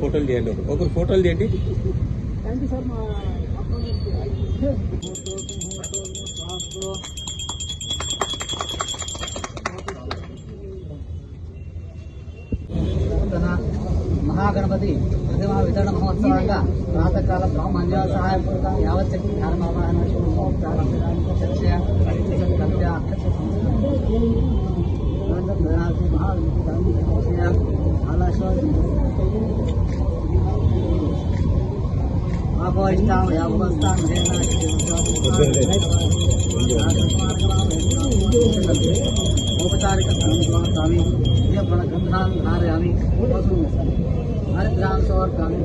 ఫోటోలు చేయండి, ఒకరు ఫోటోలు చేయండి. Thank you sir. మహాగణపతి ప్రతిమా వితరణ మహోత్సవంగా ప్రాతకాల బ్రహ్మణ్య సహాయపూర్వక యావచ్చక్తి ధ్యానమావాహన औपचारिक स्वामी ग्रंथान धारयामी हरिद्राम समर्पयामि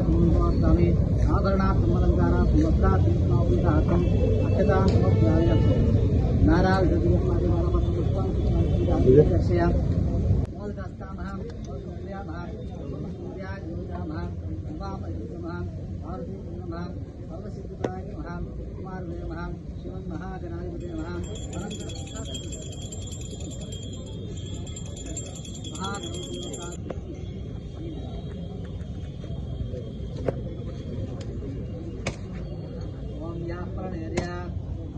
समर्पयामि आभरणात् अलंकारात् वस्त्रात् पुष्पात् अक्षतां समर्पयामि नारायण शिवन महागणाधिपति ओम यापरणेर्या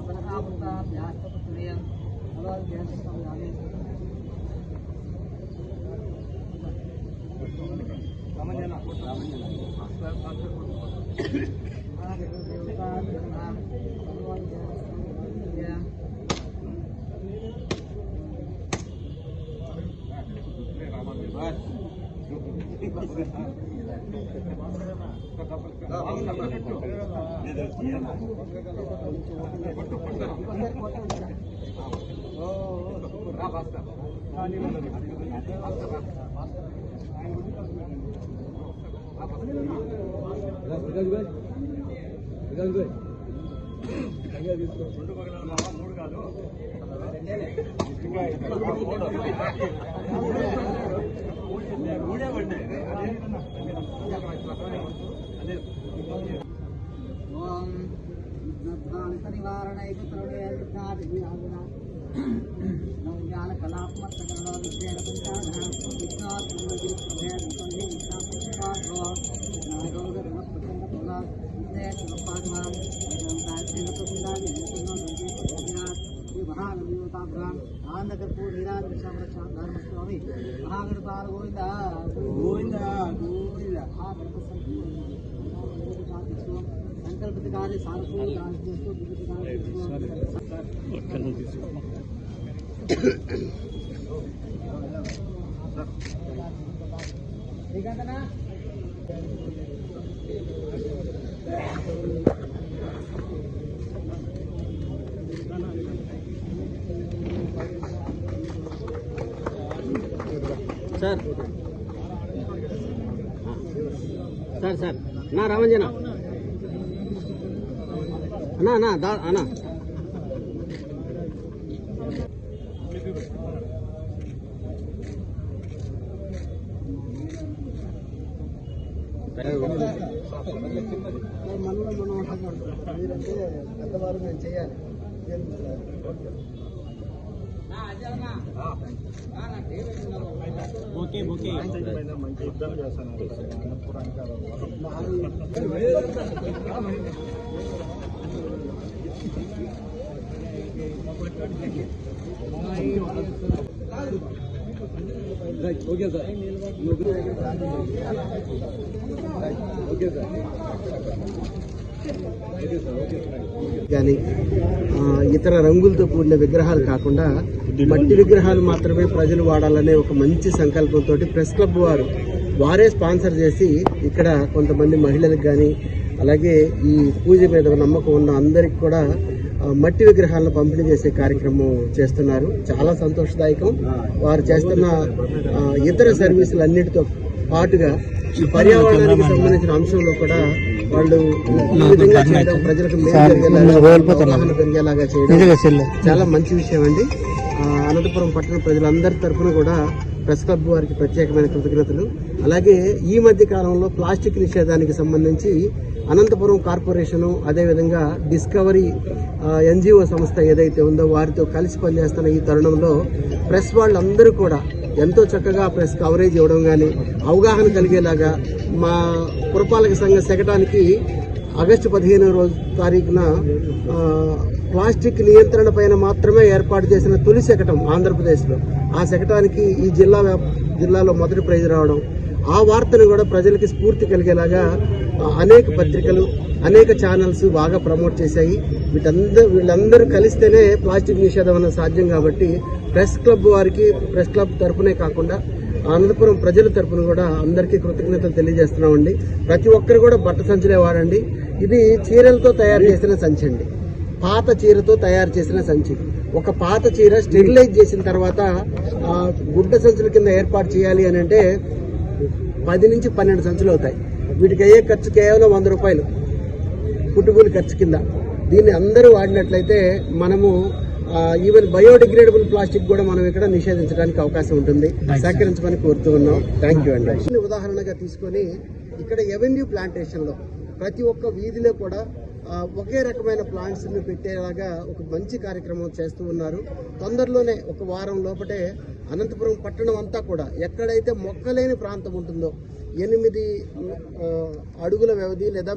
अपरकापुता व्यास्तपुत्रियं अवध्यस्संयामि रामञ्जना आंध्रकर्पूर नीराज धर्मस्वामी महागणपाल गोविंदा गोविंदा गोविंदा संकल्पित कार्य सर सर सर ना रामंजना ना ना दा ना పెద్దవారు మేము చేయాలి. మంచి యుద్ధం చేస్తున్నారు. Okay sir, okay sir. కానీ ఇతర రంగులతో కూడిన విగ్రహాలు కాకుండా మట్టి విగ్రహాలు మాత్రమే ప్రజలు వాడాలనే ఒక మంచి సంకల్పంతో ప్రెస్ క్లబ్ వారే స్పాన్సర్ చేసి ఇక్కడ కొంతమంది మహిళలకు కానీ అలాగే ఈ పూజ మీద నమ్మకం ఉన్న అందరికి కూడా మట్టి విగ్రహాలను పంపిణీ చేసే కార్యక్రమం చేస్తున్నారు. చాలా సంతోషదాయకం. వారు చేస్తున్న ఇతర సర్వీసులు అన్నిటితో పాటుగా ఈ పర్యావరణానికి సంబంధించిన అంశంలో కూడా వాళ్ళు ఈ విధంగా చేయడం, ప్రజలకు అవగాహన పెరిగేలాగా చేయడం చాలా మంచి విషయం అండి. అనంతపురం పట్టణ ప్రజలందరి తరఫున కూడా ప్రెస్ క్లబ్ వారికి ప్రత్యేకమైన కృతజ్ఞతలు. అలాగే ఈ మధ్య కాలంలో ప్లాస్టిక్ నిషేధానికి సంబంధించి అనంతపురం కార్పొరేషను అదేవిధంగా డిస్కవరీ ఎన్జిఓ సంస్థ ఏదైతే ఉందో వారితో కలిసి పనిచేస్తున్న ఈ తరుణంలో ప్రెస్ వాళ్ళందరూ కూడా ఎంతో చక్కగా ప్రెస్ కవరేజ్ ఇవ్వడం కానీ అవగాహన కలిగేలాగా మా పురపాలక సంఘ శకటానికి ఆగస్టు 15వ తారీఖున ప్లాస్టిక్ నియంత్రణ పైన మాత్రమే ఏర్పాటు చేసిన తొలి శకటం ఆంధ్రప్రదేశ్లో. ఆ శకటానికి ఈ జిల్లాలో మొదటి ప్రైజ్ రావడం, ఆ వార్తను కూడా ప్రజలకి స్ఫూర్తి కలిగేలాగా అనేక పత్రికలు అనేక ఛానల్స్ బాగా ప్రమోట్ చేశాయి. వీళ్ళందరూ కలిస్తేనే ప్లాస్టిక్ నిషేధం అనేది సాధ్యం. కాబట్టి ప్రెస్ క్లబ్ వారికి ప్రెస్ క్లబ్ తరపునే కాకుండా అనంతపురం ప్రజల తరపున కూడా అందరికీ కృతజ్ఞతలు తెలియజేస్తున్నామండి. ప్రతి ఒక్కరు కూడా బట్ట సంచులే వాడండి. ఇది చీరలతో తయారు చేసిన సంచి అండి, పాత చీరతో తయారు చేసిన సంచి. ఒక పాత చీర స్టెరిలైజ్ చేసిన తర్వాత గుడ్డ సంచుల కింద ఏర్పాటు చేయాలి అని అంటే 10 నుంచి 12 సంచులు అవుతాయి. వీటికి అయ్యే ఖర్చు కేవలం 100 రూపాయలు కుటుంబుల ఖర్చు కింద. దీన్ని అందరూ వాడినట్లయితే మనము ఈవెన్ బయోడిగ్రేడబుల్ ప్లాస్టిక్ కూడా మనం ఇక్కడ నిషేధించడానికి అవకాశం ఉంటుంది. సహకరించమని కోరుతూ ఉన్నాం. థ్యాంక్ యూ అండి. ఉదాహరణగా తీసుకొని ఇక్కడ ఎవెన్యూ ప్లాంటేషన్ లో ప్రతి ఒక్క వీధిలో కూడా ఒకే రకమైన ప్లాంట్స్ ని పెట్టేలాగా ఒక మంచి కార్యక్రమం చేస్తూ ఉన్నారు. తొందరలోనే ఒక వారం లోపటే అనంతపురం పట్టణం అంతా కూడా ఎక్కడైతే మొక్కలేని ప్రాంతం ఉంటుందో 8 అడుగుల వ్యవధి లేదా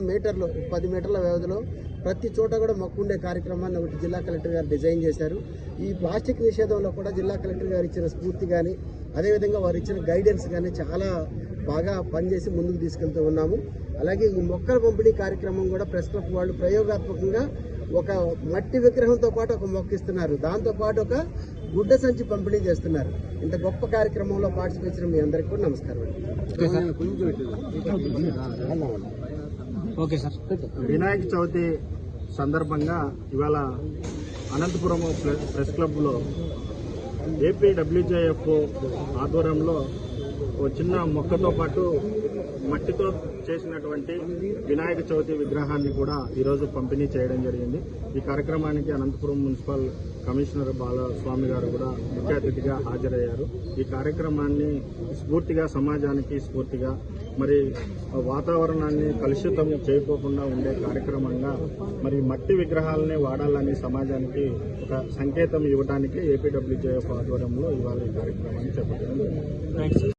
10 మీటర్ల వ్యవధిలో ప్రతి చోట కూడా మొక్కుండే కార్యక్రమాన్ని ఒకటి జిల్లా కలెక్టర్ గారు డిజైన్ చేశారు. ఈ ప్లాస్టిక్ నిషేధంలో కూడా జిల్లా కలెక్టర్ గారు ఇచ్చిన స్ఫూర్తి కానీ అదేవిధంగా వారు ఇచ్చిన గైడెన్స్ కానీ చాలా బాగా పనిచేసి ముందుకు తీసుకెళ్తూ ఉన్నాము. అలాగే ఈ మొక్కల పంపిణీ కార్యక్రమం కూడా ప్రెస్ క్లబ్ వాళ్ళు ప్రయోగాత్మకంగా ఒక మట్టి విగ్రహంతో పాటు ఒక మొక్క ఇస్తున్నారు, దాంతో పాటు ఒక గుడ్డ సంచి పంపిణీ చేస్తున్నారు. ఇంత గొప్ప కార్యక్రమంలో పార్టిసిపేట్ చేసిన మీ అందరికీ కూడా నమస్కారం. Okay sir. వినాయక చవితి సందర్భంగా ఇవాళ అనంతపురం ప్రెస్ క్లబ్లో ఏపీడబ్ల్యూజేఎఫ్ ఆధ్వర్యంలో ఒక చిన్న మొక్కతో పాటు మట్టితో చేసినటువంటి వినాయక చవితి విగ్రహాన్ని కూడా ఈరోజు పంపిణీ చేయడం జరిగింది. ఈ కార్యక్రమానికి అనంతపురం మున్సిపల్ కమిషనర్ బాలస్వామి గారు కూడా ముఖ్య అతిథిగా హాజరయ్యారు. ఈ కార్యక్రమాన్ని స్ఫూర్తిగా సమాజానికి స్ఫూర్తిగా మరి వాతావరణాన్ని కలుషితం చేయకోకుండా ఉండే కార్యక్రమంగా మరి మట్టి విగ్రహాలనే వాడాలని సమాజానికి ఒక సంకేతం ఇవ్వడానికి ఏపీడబ్ల్యూజేఎఫ్ ఆధ్వర్యంలో ఇవాళ ఈ కార్యక్రమాన్ని చేపట్టడం జరిగింది.